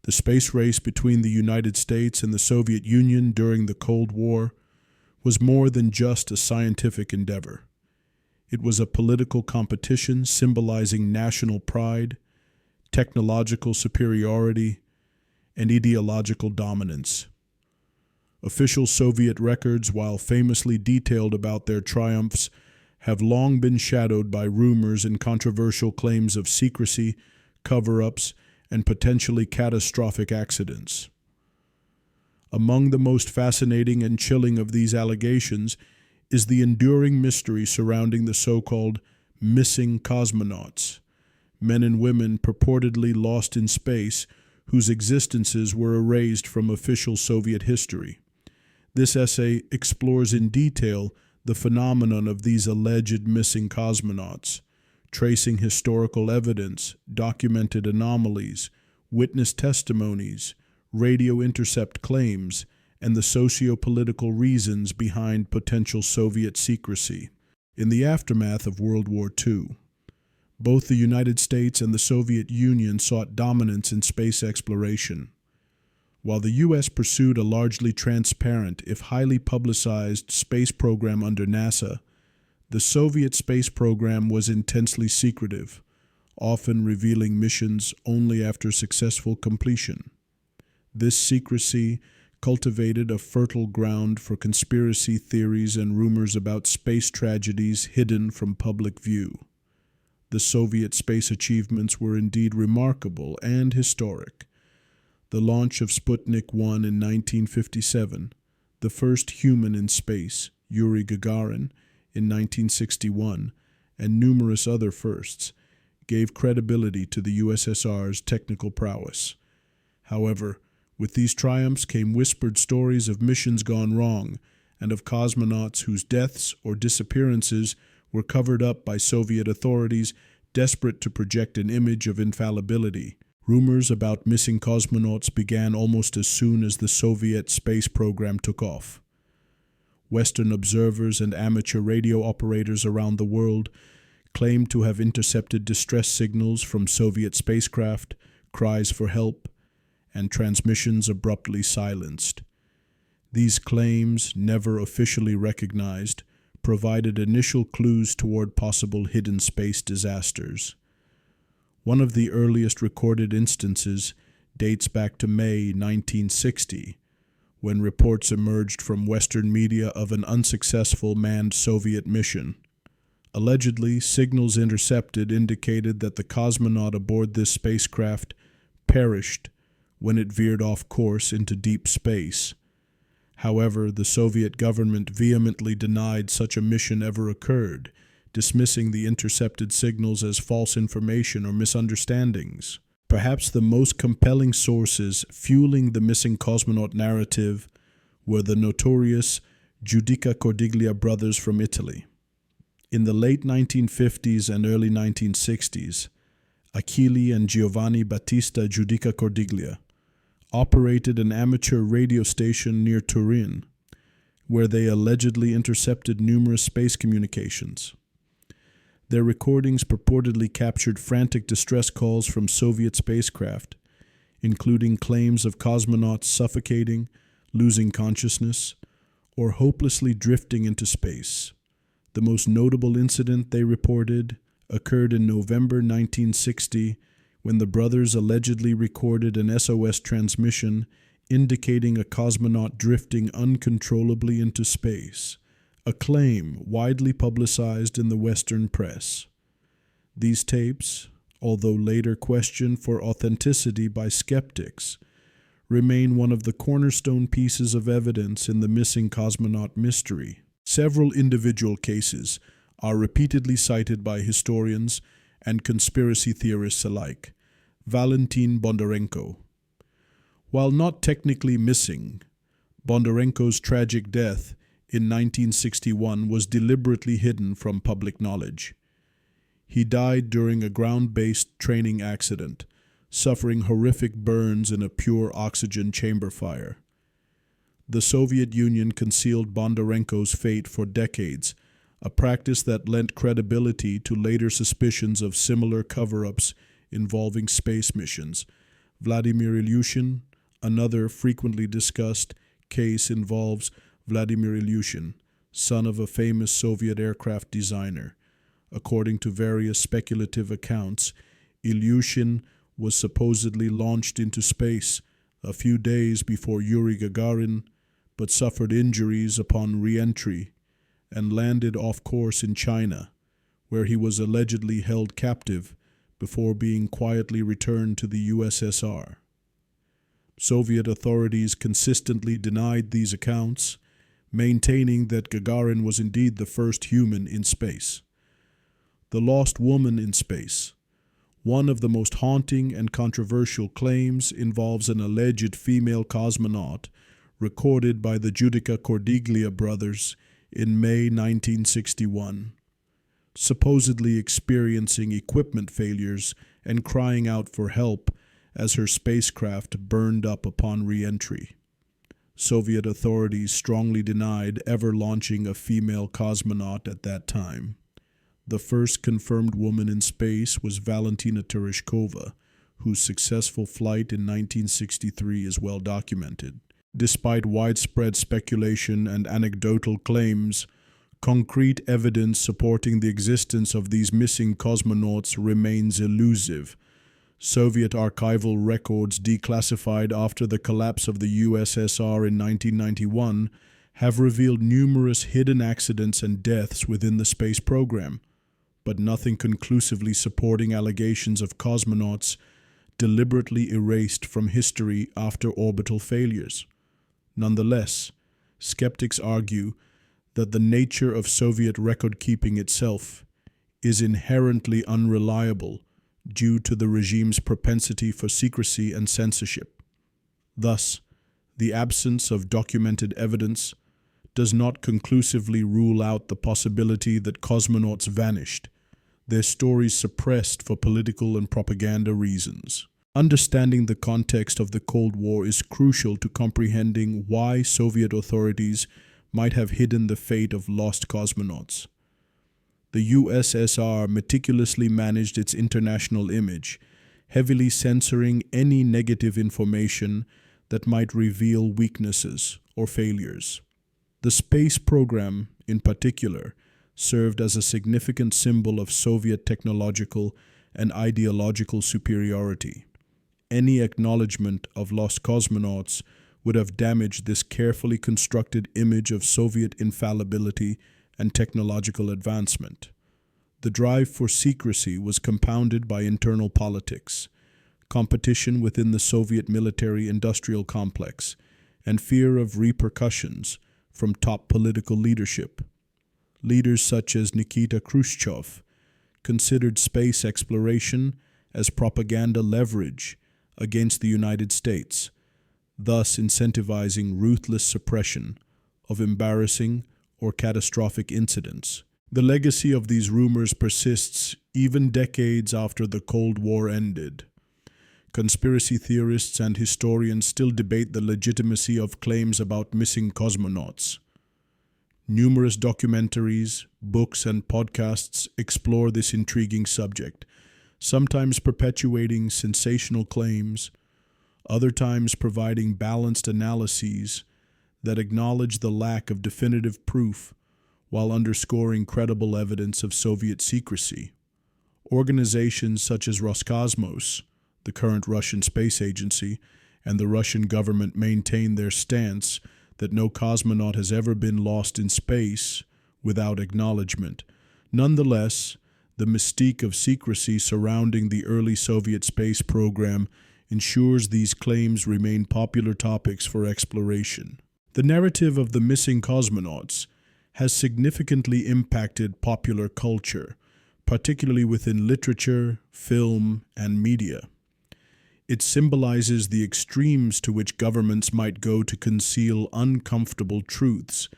The space race between the United States and the Soviet Union during the Cold War was more than just a scientific endeavor. It was a political competition symbolizing national pride, technological superiority, and ideological dominance. Official Soviet records, while famously detailed about their triumphs, have long been shadowed by rumors and controversial claims of secrecy, cover-ups, and potentially catastrophic accidents. Among the most fascinating and chilling of these allegations is the enduring mystery surrounding the so-called missing cosmonauts, men and women purportedly lost in space whose existences were erased from official Soviet history. This essay explores in detail the phenomenon of these alleged missing cosmonauts, tracing historical evidence, documented anomalies, witness testimonies, radio intercept claims, and the socio-political reasons behind potential Soviet secrecy. In the aftermath of World War II, both the United States and the Soviet Union sought dominance in space exploration. While the U.S. pursued a largely transparent, if highly publicized, space program under NASA, the Soviet space program was intensely secretive, often revealing missions only after successful completion. This secrecy cultivated a fertile ground for conspiracy theories and rumors about space tragedies hidden from public view. The Soviet space achievements were indeed remarkable and historic. The launch of Sputnik 1 in 1957, the first human in space, Yuri Gagarin, in 1961, and numerous other firsts, gave credibility to the USSR's technical prowess. However, with these triumphs came whispered stories of missions gone wrong and of cosmonauts whose deaths or disappearances were covered up by Soviet authorities desperate to project an image of infallibility. Rumors about missing cosmonauts began almost as soon as the Soviet space program took off. Western observers and amateur radio operators around the world claimed to have intercepted distress signals from Soviet spacecraft, cries for help, and transmissions abruptly silenced. These claims, never officially recognized, provided initial clues toward possible hidden space disasters. One of the earliest recorded instances dates back to May 1960, when reports emerged from Western media of an unsuccessful manned Soviet mission. Allegedly, signals intercepted indicated that the cosmonaut aboard this spacecraft perished when it veered off course into deep space. However, the Soviet government vehemently denied such a mission ever occurred, dismissing the intercepted signals as false information or misunderstandings. Perhaps the most compelling sources fueling the missing cosmonaut narrative were the notorious Giudica Cordiglia brothers from Italy. In the late 1950s and early 1960s, Achille and Giovanni Battista Giudica Cordiglia operated an amateur radio station near Turin, where they allegedly intercepted numerous space communications. Their recordings purportedly captured frantic distress calls from Soviet spacecraft, including claims of cosmonauts suffocating, losing consciousness, or hopelessly drifting into space. The most notable incident they reported occurred in November 1960, when the brothers allegedly recorded an SOS transmission indicating a cosmonaut drifting uncontrollably into space, a claim widely publicized in the Western press. These tapes, although later questioned for authenticity by skeptics, remain one of the cornerstone pieces of evidence in the missing cosmonaut mystery. Several individual cases are repeatedly cited by historians and conspiracy theorists alike. Valentin Bondarenko. While not technically missing, Bondarenko's tragic death in 1961 was deliberately hidden from public knowledge. He died during a ground-based training accident, suffering horrific burns in a pure oxygen chamber fire. The Soviet Union concealed Bondarenko's fate for decades, a practice that lent credibility to later suspicions of similar cover-ups involving space missions, Vladimir Ilyushin. Another frequently discussed case involves Vladimir Ilyushin, son of a famous Soviet aircraft designer. According to various speculative accounts, Ilyushin was supposedly launched into space a few days before Yuri Gagarin, but suffered injuries upon re-entry and landed off course in China, where he was allegedly held captive before being quietly returned to the USSR. Soviet authorities consistently denied these accounts, maintaining that Gagarin was indeed the first human in space. The lost woman in space. One of the most haunting and controversial claims involves an alleged female cosmonaut recorded by the Giudica Cordiglia brothers in May 1961, supposedly experiencing equipment failures and crying out for help as her spacecraft burned up upon re-entry. Soviet authorities strongly denied ever launching a female cosmonaut at that time. The first confirmed woman in space was Valentina Tereshkova, whose successful flight in 1963 is well documented. Despite widespread speculation and anecdotal claims, concrete evidence supporting the existence of these missing cosmonauts remains elusive. Soviet archival records declassified after the collapse of the USSR in 1991 have revealed numerous hidden accidents and deaths within the space program, but nothing conclusively supporting allegations of cosmonauts deliberately erased from history after orbital failures. Nonetheless, skeptics argue that the nature of Soviet record-keeping itself is inherently unreliable due to the regime's propensity for secrecy and censorship. Thus, the absence of documented evidence does not conclusively rule out the possibility that cosmonauts vanished, their stories suppressed for political and propaganda reasons. Understanding the context of the Cold War is crucial to comprehending why Soviet authorities might have hidden the fate of lost cosmonauts. The USSR meticulously managed its international image, heavily censoring any negative information that might reveal weaknesses or failures. The space program, in particular, served as a significant symbol of Soviet technological and ideological superiority. Any acknowledgement of lost cosmonauts would have damaged this carefully constructed image of Soviet infallibility and technological advancement. The drive for secrecy was compounded by internal politics, competition within the Soviet military-industrial complex, and fear of repercussions from top political leadership. Leaders such as Nikita Khrushchev considered space exploration as propaganda leverage against the United States, thus incentivizing ruthless suppression of embarrassing or catastrophic incidents. The legacy of these rumors persists even decades after the Cold War ended. Conspiracy theorists and historians still debate the legitimacy of claims about missing cosmonauts. Numerous documentaries, books, and podcasts explore this intriguing subject, sometimes perpetuating sensational claims, other times providing balanced analyses that acknowledge the lack of definitive proof while underscoring credible evidence of Soviet secrecy. Organizations such as Roscosmos, the current Russian space agency, and the Russian government maintain their stance that no cosmonaut has ever been lost in space without acknowledgement. Nonetheless, the mystique of secrecy surrounding the early Soviet space program ensures these claims remain popular topics for exploration. The narrative of the missing cosmonauts has significantly impacted popular culture, particularly within literature, film, and media. It symbolizes the extremes to which governments might go to conceal uncomfortable truths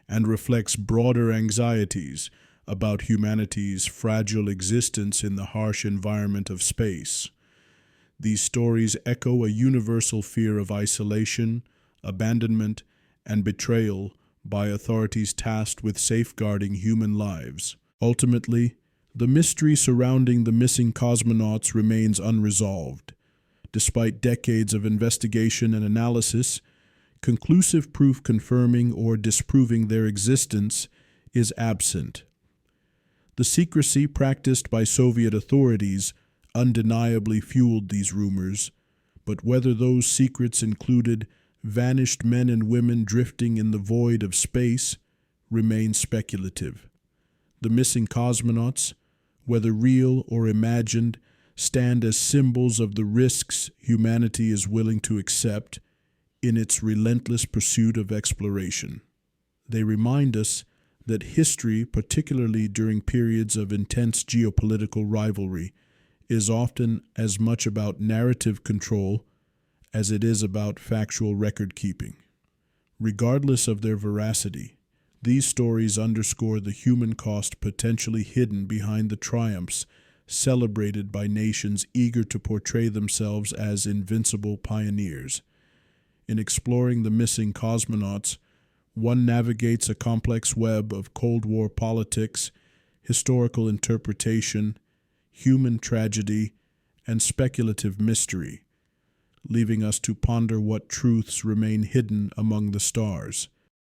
and reflects broader anxieties about humanity's fragile existence in the harsh environment of space. These stories echo a universal fear of isolation, abandonment, and betrayal by authorities tasked with safeguarding human lives. Ultimately, the mystery surrounding the missing cosmonauts remains unresolved. Despite decades of investigation and analysis, conclusive proof confirming or disproving their existence is absent. The secrecy practiced by Soviet authorities undeniably fueled these rumors, but whether those secrets included vanished men and women drifting in the void of space remains speculative. The missing cosmonauts, whether real or imagined, stand as symbols of the risks humanity is willing to accept in its relentless pursuit of exploration. They remind us that history, particularly during periods of intense geopolitical rivalry, is often as much about narrative control as it is about factual record-keeping. Regardless of their veracity, these stories underscore the human cost potentially hidden behind the triumphs celebrated by nations eager to portray themselves as invincible pioneers. In exploring the missing cosmonauts, one navigates a complex web of Cold War politics, historical interpretation, human tragedy, and speculative mystery, leaving us to ponder what truths remain hidden among the stars.